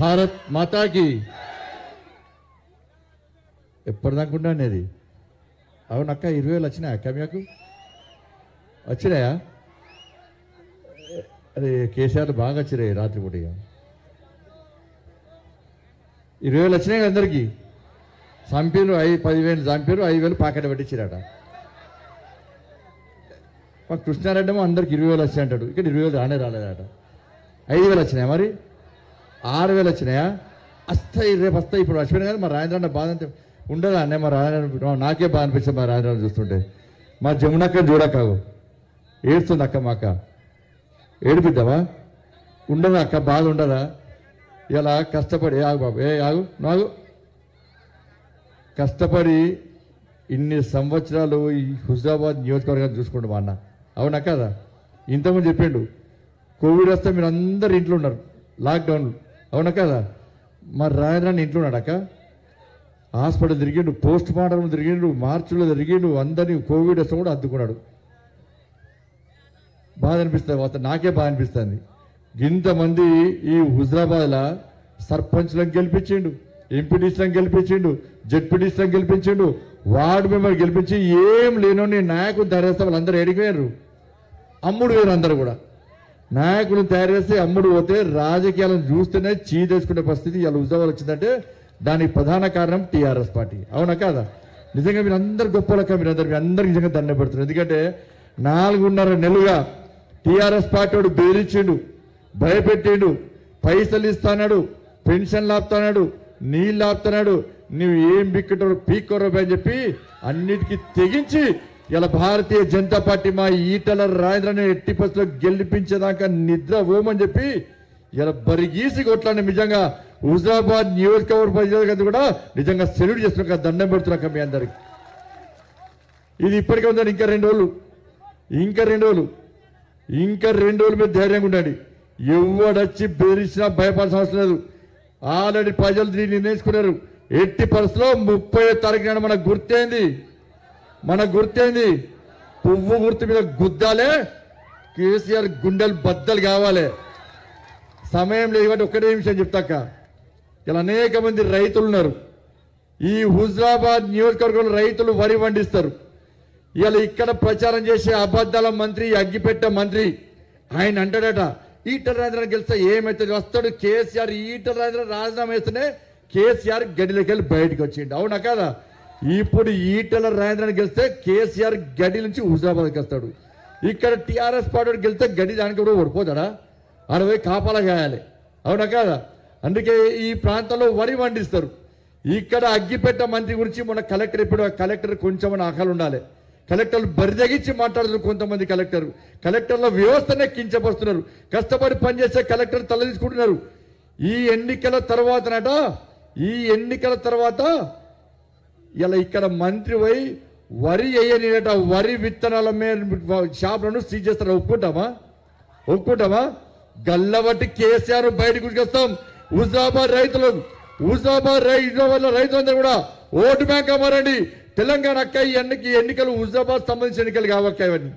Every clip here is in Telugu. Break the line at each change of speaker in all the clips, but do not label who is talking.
భారత్ మాతాకి ఎప్పటిదాకా అనేది అవునక్క 20,000 వచ్చినాయా అక్క మీకు వచ్చినాయా? అరే కేసీఆర్ బాగా వచ్చినాయి రాత్రి పూట 20,000 వచ్చినాయి అందరికీ. చంపారు 10,000 చంపారు 5,000 పాకెట్ పట్టించారట. మా కృష్ణారెడ్డి ఏమో అందరికి 20,000 వచ్చాయి అంటాడు. ఇక్కడ 20,000 రాలేదట. 5,000 వచ్చినాయా? మరి 6,000 వచ్చినాయా? వస్తాయి రేపు వస్తాయి. ఇప్పుడు వచ్చిపోయినా కదా. మా రాజేంద్ర అన్న బాధ అంతే ఉండదా అన్నీ? మా రాజేంద్ర నాకే బాధ అనిపిస్తుంది. మా రాజేంద్ర చూస్తుంటే మా జమునక్క చూడకావు ఏడుస్తుంది అక్క. మా అక్క ఏడిపిద్దావా? ఉండదా అక్క? బాధ ఉండదా? ఇలా కష్టపడి ఆగు బాబు ఆగు నాగు కష్టపడి ఇన్ని సంవత్సరాలు ఈ హుజరాబాద్ నియోజకవర్గాన్ని చూసుకుంటాం మా అన్న. అవునా కదా? ఇంతకుముందు చెప్పిండు కోవిడ్ వస్తే మీరు అందరు ఇంట్లో ఉన్నారు లాక్డౌన్. అవునా కదా? మరి రాజధాని ఇంట్లో ఉన్నాడు అక్క. హాస్పిటల్ తిరిగిండు, పోస్ట్ మార్టం తిరిగిండు, మార్చిలో తిరిగిండు, అందరినీ కోవిడ్ వస్తే కూడా అద్దుకున్నాడు. బాధ అనిపిస్తుంది. నాకే బాధ అనిపిస్తుంది. ఇంతమంది ఈ హుజరాబాద్లో సర్పంచ్లను గెలిపించిండు, ఎంపీటీసీలను గెలిపించిండు, జెడ్పీటీసీలను గెలిపించిండు, వార్డు మెంబర్ గెలిపించి ఏం లేనోని నాయకులు తయారు చేస్తే వాళ్ళందరూ ఎడిగిపోయారు. అమ్ముడు వేరు. అందరూ కూడా నాయకులను తయారు చేస్తే అమ్ముడు పోతే రాజకీయాలను చూస్తేనే చీదేసుకునే పరిస్థితి ఇలా హుజరాబాద్ వచ్చిందంటే దానికి ప్రధాన కారణం టీఆర్ఎస్ పార్టీ. అవునా కాదా? నిజంగా మీరు అందరు గొప్పలక్క. మీ అందరికి నిజంగా దండపడుతున్నారు. ఎందుకంటే 4.5 నెలలుగా టీఆర్ఎస్ పార్టీ వాడు బెదిరించిండు, భయపెట్టిండు, పైసలు ఇస్తాడు, పెన్షన్లు ఆపుతున్నాడు, నీళ్ళు ఆపుతున్నాడు, నువ్వు ఏం బిక్కటో పీక్కోరో అని చెప్పి అన్నిటికీ తెగించి ఇలా భారతీయ జనతా పార్టీ మా ఈటల రాజేంద్రని ఎట్టి పరిస్థితుల్లో గెలిపించేదాకా నిద్ర పోమని చెప్పి ఇలా బరిగీసి కొట్లాడిన నిజంగా హుజరాబాద్ నియోజకవర్గ ప్రజలకు కూడా నిజంగా సెల్యూట్ చేస్తున్నా, దండం పెడుతున్నా మీ అందరికి. ఇది ఇప్పటికే ఉందని ఇంకా 2 రోజులు ఇంకా 2 రోజులు మీరు ధైర్యంగా ఉండండి. ఎవడొచ్చి బెదిరించినా భయపడాల్సిన అవసరం లేదు. ఆల్రెడీ ప్రజలు దీన్ని నిర్ణయించుకున్నారు. ఎట్టి పరిస్థితుల్లో 30వ తారీఖు నాడు మనకు గుర్తేంది పువ్వు గుర్తు మీద గుద్దాలే. కేసీఆర్ గుండెలు బద్దలు కావాలి. సమయం లేదు కాబట్టి ఒక్కటే నిమిషం చెప్తాక. ఇలా అనేక మంది రైతులు ఉన్నారు. ఈ హుజరాబాద్ నియోజకవర్గంలో రైతులు వరి పండిస్తారు. ఇలా ఇక్కడ ప్రచారం చేసే అబద్ధాల మంత్రి, అగ్గిపెట్ట మంత్రి ఆయన అంటాడట ఈటల రాజేంద్ర గెలిస్తే ఏమైతుంది? వస్తాడు కేసీఆర్. ఈటల రాజేంద్ర రాజీనామా వేస్తేనే కేసీఆర్ గడిలోకి వెళ్ళి బయటకు వచ్చిండు. అవునా కదా? ఇప్పుడు ఈటల రాజేంద్ర గెలిస్తే కేసీఆర్ గడి నుంచి హుజరాబాద్కి వస్తాడు. ఇక్కడ టీఆర్ఎస్ పార్టీ గెలిస్తే గడి దానికి కూడా ఓడిపోతాడా? 60 కాపాలా గాయాలి. అవునా కదా? అందుకే ఈ ప్రాంతంలో వరి పండిస్తారు. ఇక్కడ అగ్గిపెట్ట మంత్రి గురించి మన కలెక్టర్ ఇప్పుడు కలెక్టర్ కొంచెం ఆకలి ఉండాలి. కలెక్టర్లు బరిదగించి మాట్లాడుతున్నారు కొంతమంది కలెక్టర్ల వ్యవస్థనే కించపరుస్తున్నారు. కష్టపడి పనిచేసే కలెక్టర్ తల తీసుకుంటున్నారు. ఈ ఎన్నికల తర్వాత ఇలా ఇక్కడ మంత్రి పోయి వరి వేయనిట వరి విత్తనాల మీద షాపులను సీజ్ చేస్తారు. ఒప్పుకుంటామా? గల్లబట్టి కేసీఆర్ బయటకు తీసుకొస్తాం. హుజరాబాద్ రైతులందరూ కూడా ఓటు బ్యాంక్ అమ్మారండి. తెలంగాణ అక్క ఈ ఎన్నికలు హుజరాబాద్ సంబంధించిన ఎన్నికలు కావక్క. ఇవన్నీ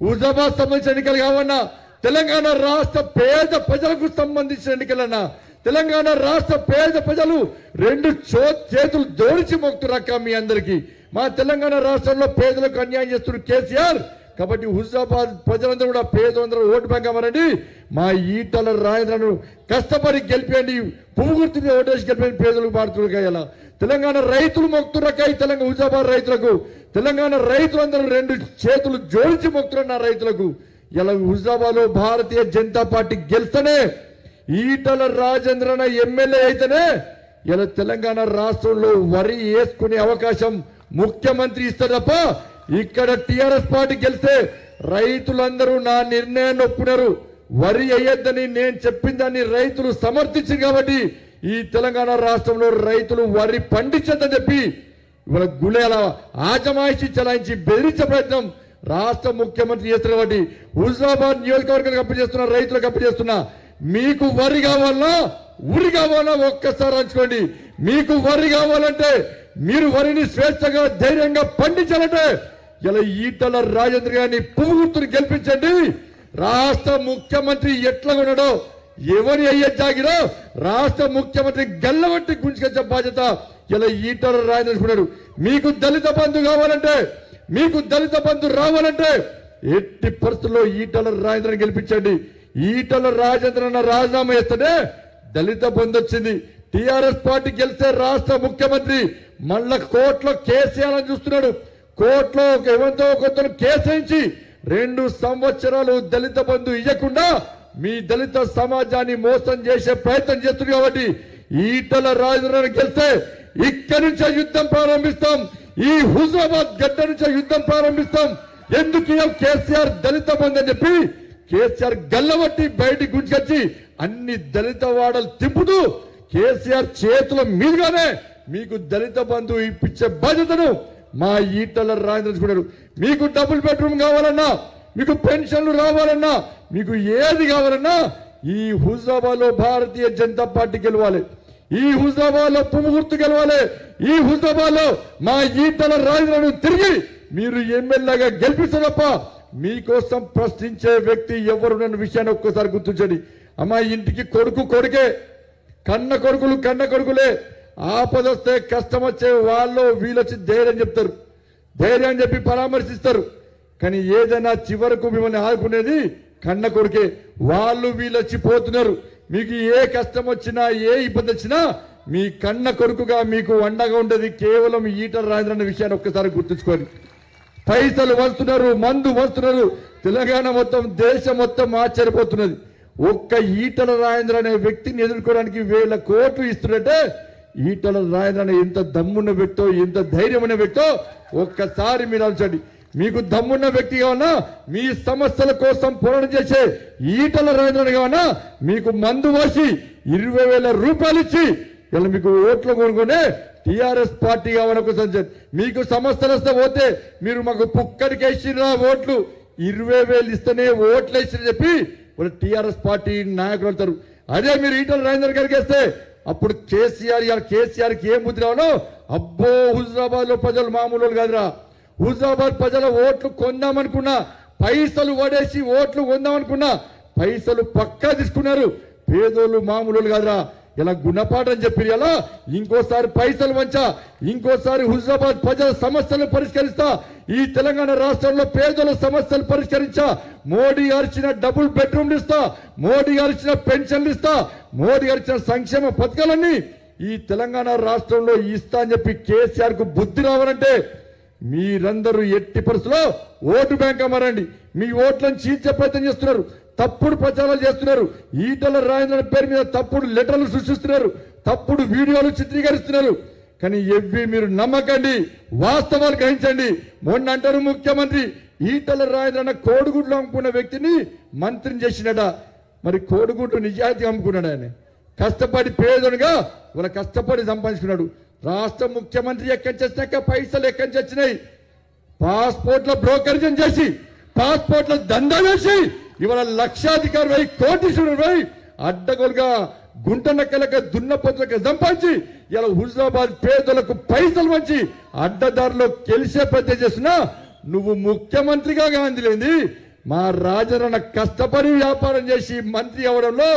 హుజరాబాద్ సంబంధించిన ఎన్నికలు కావన్నా, తెలంగాణ రాష్ట్ర పేద ప్రజలకు సంబంధించిన ఎన్నికలన్నా. తెలంగాణ రాష్ట్ర పేద ప్రజలు 2 చేతులు జోడించి మొక్కుతురక్క మీ అందరికీ. మా తెలంగాణ రాష్ట్రంలో పేదలకు అన్యాయం చేస్తున్నారు కేసీఆర్. కాబట్టి హుజరాబాద్ ప్రజలందరూ కూడా పేదలందరూ ఓటు బ్యాంక్ అవ్వరండి. మా ఈటల రాజేంద్రను కష్టపడి గెలిపేయండి. పువ్వు గుర్తు మీద ఓటేసి గెలిపేయండి. పేదలకు మారుతున్నారు. తెలంగాణ రైతులు మొక్కుతురక్క. ఈ తెలంగాణ హుజరాబాద్ రైతులకు తెలంగాణ రైతులందరూ 2 చేతులు జోడించి మొక్కుతున్నారు నా రైతులకు. ఇలా హుజరాబాద్ లో భారతీయ జనతా పార్టీ గెలిస్తేనే, ఈటల రాజేంద్రన ఎమ్మెల్యే అయితేనే ఇలా తెలంగాణ రాష్ట్రంలో వరి వేసుకునే అవకాశం ముఖ్యమంత్రి ఇస్తారు తప్ప ఇక్కడ టీఆర్ఎస్ పార్టీ గెలిస్తే రైతులందరూ నా నిర్ణయాన్ని ఒప్పుకున్నారు. వరి వేయొద్దని నేను చెప్పిన దాన్ని రైతులు సమర్థించారు. కాబట్టి ఈ తెలంగాణ రాష్ట్రంలో రైతులు వరి పండించద్దని చెప్పి ఇవాళ గుళేల ఆజమాయిషి చలాయించి బెదిరించే ప్రయత్నం రాష్ట్ర ముఖ్యమంత్రి చేస్తున్నారు. కాబట్టి హుజరాబాద్ నియోజకవర్గానికి అప్పు చేస్తున్నా, రైతులకు అప్పు చేస్తున్నా. మీకు వరి కావాలన్నా ఉరి కావాలన్నా ఒక్కసారి అంచుకోండి. మీకు వరి కావాలంటే మీరు వరిని స్వేచ్ఛగా ధైర్యంగా పండించాలంటే ఇలా ఈటల రాజేంద్ర గారిని పువ్వు గుర్తుని గెలిపించండి. రాష్ట్ర ముఖ్యమంత్రి ఎట్లా ఉన్నాడో ఎవరి అయ్యే జాగిరో రాష్ట్ర ముఖ్యమంత్రి గల్లబట్టి గుంజుకొచ్చే బాధ్యత ఇలా ఈటల రాజేంద్ర. మీకు దళిత బంధు కావాలంటే, మీకు దళిత బంధు రావాలంటే ఎట్టి పరిస్థితుల్లో ఈటల రాజేంద్రని గెలిపించండి. ఈటల రాజేంద్ర రాజీనామా చేస్తేనే దళిత బంధు వచ్చింది. టిఆర్ఎస్ పార్టీ గెలిస్తే రాష్ట్ర ముఖ్యమంత్రి మళ్ళా కోర్టులో కేసు అని చూస్తున్నాడు. కోర్టులో ఎవరితో కొంత కేసు 2 సంవత్సరాలు దళిత బంధు ఇవ్వకుండా మీ దళిత సమాజాన్ని మోసం చేసే ప్రయత్నం చేస్తుంది. కాబట్టి ఈటల రాజేంద్రని గెలిస్తే ఇక్కడి నుంచే యుద్ధం ప్రారంభిస్తాం. ఈ హుజరాబాద్ గడ్డ నుంచే యుద్ధం ప్రారంభిస్తాం. ఎందుకు కేసీఆర్ దళిత బంధు అని చెప్పి కేసీఆర్ గల్లబట్టి బయటికి గుంజుకొచ్చి అన్ని దళిత వాడలు తిప్పుతూ కేసీఆర్ చేతుల మీదుగానే మీకు దళిత బంధు ఇప్పించే బాధ్యతను మా ఈటల రాజేంద్ర. మీకు డబుల్ బెడ్రూమ్ కావాలన్నా, మీకు పెన్షన్లు రావాలన్నా, మీకు ఏది కావాలన్నా ఈ హుజరాబాద్ లో భారతీయ జనతా పార్టీ గెలవాలి. ఈ హుజరాబాద్ లో పువ్వు గుర్తు గెలవాలి. ఈ హుజరాబాద్ లో మా ఈటల రాజేంద్రను తిరిగి మీరు ఎమ్మెల్యేగా గెలిపిస్తే తప్ప మీకోసం ప్రశ్నించే వ్యక్తి ఎవరున్న విషయాన్ని ఒక్కసారి గుర్తించండి. అమ్మా ఇంటికి కొడుకు కొడుకే, కన్న కొడుకులు కన్న కొడుకులే. ఆపదొస్తే కష్టం వచ్చే వాళ్ళు వీళ్ళొచ్చి ధైర్యం చెప్తారు, ధైర్యం చెప్పి పరామర్శిస్తారు. కానీ ఏదైనా చివరకు మిమ్మల్ని ఆదుకునేది కన్న కొడుకే. వాళ్ళు వీళ్ళొచ్చి పోతున్నారు. మీకు ఏ కష్టం వచ్చినా ఏ ఇబ్బంది వచ్చినా మీ కన్న కొడుకుగా మీకు అండగా ఉండేది కేవలం ఈటల రాజేంద్ర అనే విషయాన్ని ఒక్కసారి గుర్తుంచుకోండి. పైసలు వస్తున్నారు, మందు వస్తున్నారు, తెలంగాణ మొత్తం దేశం మొత్తం ఆశ్చర్యపోతున్నది. ఒక్క ఈటల రాజేంద్ర అనే వ్యక్తిని ఎదుర్కోవడానికి 1000 కోట్లు ఇస్తున్నట్టే ఈటల రాజేంద్ర ఎంత దమ్మున్న వ్యక్తో, ఎంత ధైర్యమైన వ్యక్తో ఒక్కసారి మీరు ఆలోచించండి. మీకు దమ్మున్న వ్యక్తి కావన్నా, మీ సమస్యల కోసం పోరాటం చేసే ఈటల రాజేంద్ర కావన్నా, మీకు మందు పోసి 20,000 రూపాయలు ఇచ్చి ఇలా మీకు ఓట్లు కొనుక్కునే టిఆర్ఎస్ పార్టీ కావాలని మీకు సమస్యలు వస్తే పోతే మీరు మాకు పుక్కడికి వేసిరా ఓట్లు, 20,000 ఇస్తేనే ఓట్లు వేసిరని చెప్పి టిఆర్ఎస్ పార్టీ నాయకులు అంటారు. అదే మీరు ఈటల రాజేంద్ర గారికి వేస్తే అప్పుడు కేసీఆర్కి ఏం బుద్ధి రావనో, అబ్బో హుజరాబాద్ లో ప్రజలు మామూలు కాదురా, హుజరాబాద్ ప్రజల ఓట్లు కొందామనుకున్నా, పైసలు పడేసి ఓట్లు కొందామనుకున్నా పైసలు పక్కా తీసుకున్నారు. పేదోళ్ళు మామూలు కాదురా, ఇలా గుణపాఠం చెప్పి ఇలా ఇంకోసారి పైసలు వంచా, ఇంకోసారి హుజరాబాద్ ప్రజల సమస్యలను పరిష్కరిస్తా, ఈ తెలంగాణ రాష్ట్రంలో పేదల సమస్యలు పరిష్కరించా, మోడీ గారిచ్చిన డబుల్ బెడ్రూమ్లు ఇస్తా, మోడీ గారిచ్చిన పెన్షన్లు ఇస్తా, మోడీ గారిచ్చిన సంక్షేమ పథకాలన్నీ ఈ తెలంగాణ రాష్ట్రంలో ఇస్తా అని చెప్పి కేసీఆర్ కు బుద్ధి రావాలంటే మీరందరూ ఎట్టి పరిస్థితుల్లో ఓటు బ్యాంక్ అమ్మారండి. మీ ఓట్లను చీల్చే ప్రయత్నం చేస్తున్నారు, తప్పుడు ప్రచారాలు చేస్తున్నారు, ఈటల రాజేంద్ర పేరు మీద తప్పుడు లెటర్లు సృష్టిస్తున్నారు, తప్పుడు వీడియోలు చిత్రీకరిస్తున్నారు. కానీ ఎవ్వి మీరు నమ్మకండి, వాస్తవాలు గ్రహించండి. మొన్న అంటారు ముఖ్యమంత్రి ఈటల రాజేంద్ర కోడిగుడ్లు అమ్ముకున్న వ్యక్తిని మంత్రిని చేసినట. మరి కోడిగుడ్లు నిజాయితీ అమ్ముకున్నాడు. ఆయన కష్టపడి పేదనుగా వాళ్ళ కష్టపడి సంపాదించుకున్నాడు. రాష్ట్ర ముఖ్యమంత్రి ఎక్కడి చేసినాక పైసలు ఎక్కడి నుంచి వచ్చినాయి? పాస్పోర్ట్ల బ్రోకరేజం చేసి, పాస్పోర్ట్ల దందా వేసి ఇవాళ లక్షాధికారి వై కోటీశ్వరుడు వై అడ్డగోలుగా గుంట నక్కలక దున్నపోతులక సంపాదించి ఇలా హుజరాబాద్ పేదలకు పైసలు వంచి అడ్డదారిలో గెలిచే ప్రయత్నం చేస్తున్నా నువ్వు ముఖ్యమంత్రిగా గాంధీలేంది. మా రాజరణ కష్టపడి వ్యాపారం చేసి మంత్రి అవడంలో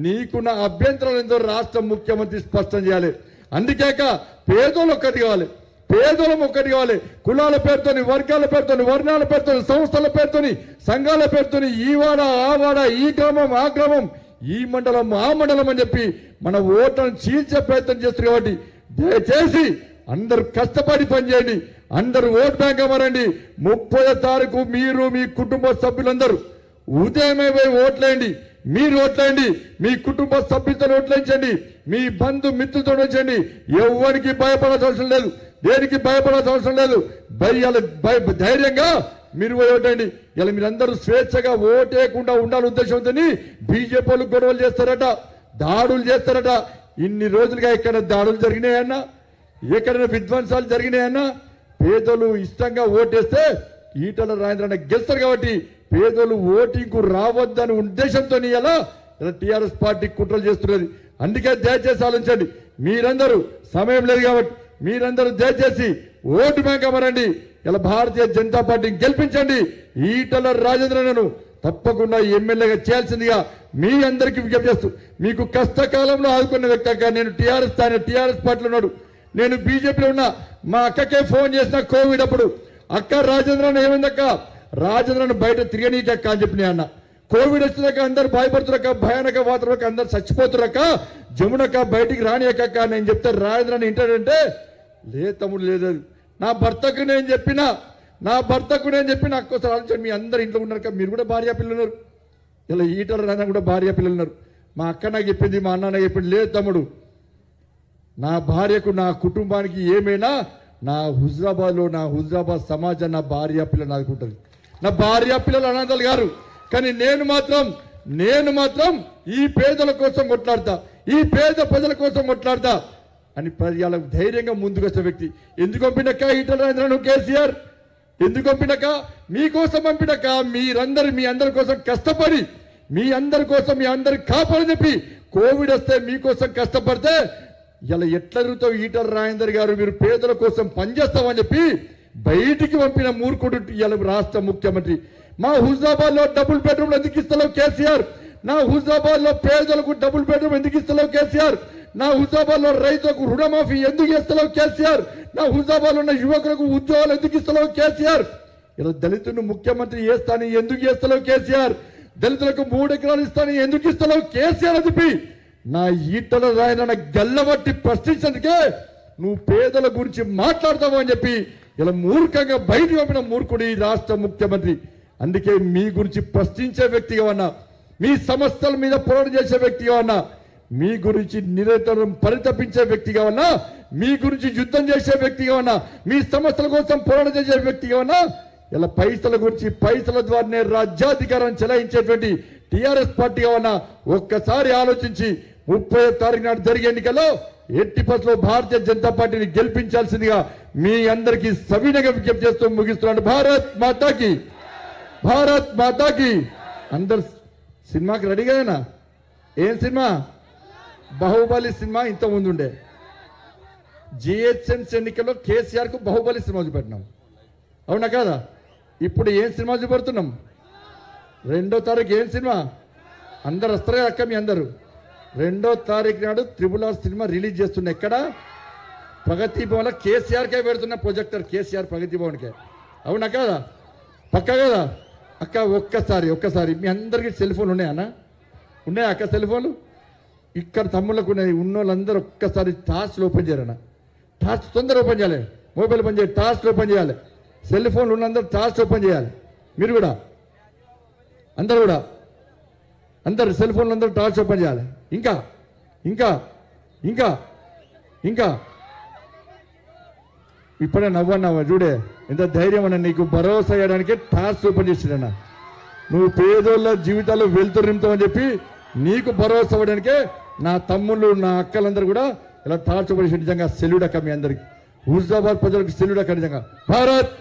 నీకున్న అభ్యంతరం ఏందో రాష్ట్ర ముఖ్యమంత్రి స్పష్టం చేయాలి. అందుకేక పేదోళ్ళు ఒక్కటి కావాలి, పేదోళం ఒక్కటి కావాలి. కులాల పేరుతోని, వర్గాల పేరుతోని, వర్ణాల పేరుతోని, సంస్థల పేరుతోని, సంఘాల పేరుతోని ఈ వాడ ఆ వాడ, ఈ గ్రామం ఆ గ్రామం, ఈ మండలం ఆ మండలం అని చెప్పి మన ఓట్లను చీల్చే ప్రయత్నం చేస్తారు. కాబట్టి దయచేసి అందరూ కష్టపడి పనిచేయండి, అందరూ ఓట్ బ్యాంక్ అవ్వరండి. 30వ తారీఖు మీరు మీ కుటుంబ సభ్యులందరూ ఉదయమే పోయి ఓట్లేయండి. మీరు ఓట్లేయండి, మీ కుటుంబ సభ్యులతో ఓట్లేయించండి, మీ బంధు మిత్రులతో వచ్చండి. ఎవరికి భయపడాల్సిన అవసరం లేదు, దేనికి భయపడాల్సిన అవసరం లేదు. ధైర్యంగా మీరు ఓటండి. ఇలా మీరందరూ స్వేచ్ఛగా ఓటేయకుండా ఉండాలి ఉద్దేశంతో బీజేపీ వాళ్ళు గొడవలు చేస్తారట, దాడులు చేస్తారట. ఇన్ని రోజులుగా ఎక్కడ దాడులు జరిగినాయన్నా, ఎక్కడైనా విధ్వంసాలు జరిగినాయన్నా? పేదలు ఇష్టంగా ఓటేస్తే ఈటల రాజేంద్ర గెలుస్తారు. కాబట్టి పేదలు ఓటింగ్కు రావద్దని ఉద్దేశంతో ఇలా టిఆర్ఎస్ పార్టీ కుట్రలు చేస్తున్నది. అందుకే దయచేసి ఆలోచించండి. మీరందరూ సమయం లేదు కాబట్టి మీరందరూ దయచేసి ఓటు బ్యాంక్ అమరండి. ఇలా భారతీయ జనతా పార్టీని గెలిపించండి. ఈటల రాజేంద్రను తప్పకుండా ఎమ్మెల్యేగా చేయాల్సిందిగా మీ అందరికీ విజ్ఞప్తి చేస్తూ, మీకు కష్టకాలంలో ఆదుకున్న వ్యక్తి అక్క. నేను టీఆర్ఎస్ పార్టీలో ఉన్నాడు, నేను బీజేపీలో ఉన్నా. మా అక్కకే ఫోన్ చేసిన కోవిడ్ అప్పుడు, అక్క రాజేంద్రన్ ఏమైందక్క, రాజేంద్రన్ బయట తిరగనీకక్క అని చెప్పిన అన్న. కోవిడ్ వచ్చినాక అందరు భయపడుతురక్క, భయానక వాతావరణం అందరు చచ్చిపోతురక్క, జమునక్క బయటికి రానియక్క. నేను చెప్తే రాజేంద్రన్ ఏంటంటే, లేదు తమ్ముడు లేదు, నా భర్తకు నేను చెప్పిన అక్కోసారి ఆలోచన. మీ అందరు ఇంట్లో ఉన్నారు, మీరు కూడా భార్య పిల్లలు ఉన్నారు, ఇలా ఈటల రాజా కూడా భార్య పిల్లలు ఉన్నారు. మా అక్క నాకు చెప్పింది, మా అన్న నాకు చెప్పింది, లేదు తమ్ముడు నా భార్యకు నా కుటుంబానికి ఏమైనా నా హుజరాబాద్ సమాజం నా భార్య పిల్లలు ఆదుకుంటుంది. నా భార్య పిల్లలు అనాథాలు గారు, కానీ నేను మాత్రం ఈ పేదల కోసం కొట్లాడతా, ఈ పేద ప్రజల కోసం కొట్లాడతా అని ప్రజలకు ధైర్యంగా ముందుకు వచ్చే వ్యక్తి. ఎందుకు పంపినక్క ఈటల రాజేంద్రను కేసీఆర్? ఎందుకు పంపినక్క? మీకోసం పంపినక్క. మీ అందరి కోసం కష్టపడి, మీ అందరి కాపాడని చెప్పి కోవిడ్ వస్తే మీకోసం కష్టపడితే ఇలా ఎట్లా జరుగుతావు ఈటల రాజేందర్ గారు, మీరు పేదల కోసం పనిచేస్తామని చెప్పి బయటికి పంపిన మూర్ఖుడు ఇలా రాష్ట్ర ముఖ్యమంత్రి. మా హుజరాబాద్ లో డబుల్ బెడ్రూమ్ ఎందుకు ఇస్తలేవు కేసీఆర్? నా హుజరాబాద్ లో పేదలకు డబుల్ బెడ్రూమ్ ఎందుకు ఇస్తలేవు కేసీఆర్? నా హుజరాబాద్ లో రైతులకు రుణమాఫీ ఎందుకు ఇస్తలేవు కేసీఆర్? నా హుజరాబాద్ లో ఉన్న యువకులకు ఉద్యోగాలు ఎందుకు ఇస్తలేవు కేసీఆర్? ఇలా దళితులను ముఖ్యమంత్రి చేస్తాను ఎందుకు చేస్తలేవు కేసీఆర్? దళితులకు 3 ఎకరాలు ఇస్తాను ఎందుకు ఇస్తలేవు కేసీఆర్ అని చెప్పి నా ఈటల రాయన గల్లబట్టి ప్రశ్నించేందుకే నువ్వు పేదల గురించి మాట్లాడతావు అని చెప్పి ఇలా మూర్ఖంగా బయట పంపిన మూర్ఖుడు ఈ రాష్ట్ర ముఖ్యమంత్రి. అందుకే మీ గురించి ప్రశ్నించే వ్యక్తిగా ఉన్నా, మీ సమస్యల మీద పోరాటం చేసే వ్యక్తిగా ఉన్నా, మీ గురించి నిరంతరం పరితపించే వ్యక్తిగా ఉన్నా, మీ గురించి యుద్ధం చేసే వ్యక్తిగా ఉన్నా, మీ సమస్యల కోసం పోరాటం చేసే వ్యక్తిగా ఉన్నా, ఇలా పైసల గురించి పైసల ద్వారానే రాజ్యాధికారం చెలాయించేటువంటి టీఆర్ఎస్ పార్టీగా ఉన్నా, ఒక్కసారి ఆలోచించి 30వ తారీఖు నాడు జరిగే ఎన్నికల్లో ఎట్టి పరిస్థితుల్లో భారతీయ జనతా పార్టీని గెలిపించాల్సిందిగా మీ అందరికీ సవినయంగా విజ్ఞప్తి చేస్తూ ముగిస్తున్నాను. భారత్ మాతాకి. అందరు సినిమాకి రెడీగానా? ఏం సినిమా? బాహుబలి సినిమా ఇంత ముందుండే. జిహెచ్ఎంసీ ఎన్నికల్లో కేసీఆర్ కు బాహుబలి సినిమా చూపెట్టినాం, అవునా కాదా? ఇప్పుడు ఏం సినిమా చూపెడుతున్నాం? 2వ తారీఖు ఏం సినిమా? అందరు వస్తారు అక్క, మీ అందరు 2వ తారీఖు నాడు RRR సినిమా రిలీజ్ చేస్తున్నా. ఎక్కడ? ప్రగతి భవన్. కేసీఆర్కే పెడుతున్న ప్రొజెక్టర్, కేసీఆర్ ప్రగతి భవన్కే, అవునా కాదా? పక్క కదా అక్క? ఒక్కసారి మీ అందరికీ సెల్ ఫోన్ ఉన్నాయన్నా? ఉన్నాయా అక్క సెల్ ఫోన్లు? ఇక్కడ తమ్ముళ్ళకు ఉన్నాయి. ఉన్నోళ్ళందరూ ఒక్కసారి టార్చ్లు ఓపెన్ చేయరన్నా. టార్చ్ తొందరగా ఓపెన్ చేయాలి, మొబైల్ పని చేయాలి, టార్చ్ ఓపెన్ చేయాలి. సెల్ ఫోన్లు ఉన్నందరూ టార్చ్ ఓపెన్ చేయాలి. మీరు కూడా అందరు సెల్ ఫోన్లు అందరూ టార్చ్ ఓపెన్ చేయాలి. ఇంకా ఇంకా ఇంకా ఇంకా ఇప్పుడే నవ్వన్నావా చూడే, ఎంత ధైర్యం అన్న నీకు భరోసా చేయడానికి టార్చ్ ఓపెన్ చేసిరన్నా. నువ్వు పేదోళ్ళ జీవితాల్లో వెళ్తూ నింపుతావని చెప్పి నీకు భరోసా అవ్వడానికే నా తమ్ముళ్ళు నా అక్కలందరూ కూడా ఇలా టార్చ్ ఓపెన్ చేసి నిజంగా సెల్యూట్ అక్క మీ అందరికి. హుజరాబాద్ ప్రజలకు సెల్యూట్ అక్క నిజంగా. భారత్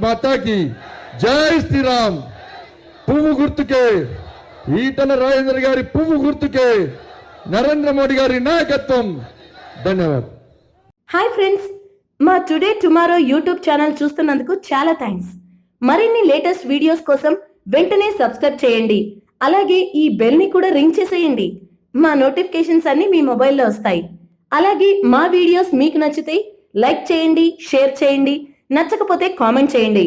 మాతాకి జై శ్రీరామ్. పువ్వు గుర్తుకే, ఈటల రాజేందర్ గారి పువ్వు గుర్తుకే, నరేంద్ర మోడీ గారి నాయకత్వం. ధన్యవాదాలు.
హాయ్ ఫ్రెండ్స్, మా టుడే టుమారో యూట్యూబ్ ఛానల్ చూస్తున్నందుకు చాలా థ్యాంక్స్. మరిన్ని లేటెస్ట్ వీడియోస్ కోసం వెంటనే సబ్స్క్రైబ్ చేయండి. అలాగే ఈ బెల్ ని కూడా రింగ్ చేసేయండి. మా నోటిఫికేషన్స్ అన్ని మీ మొబైల్లో వస్తాయి. అలాగే మా వీడియోస్ మీకు నచ్చితే లైక్ చేయండి, షేర్ చేయండి, నచ్చకపోతే కామెంట్ చేయండి.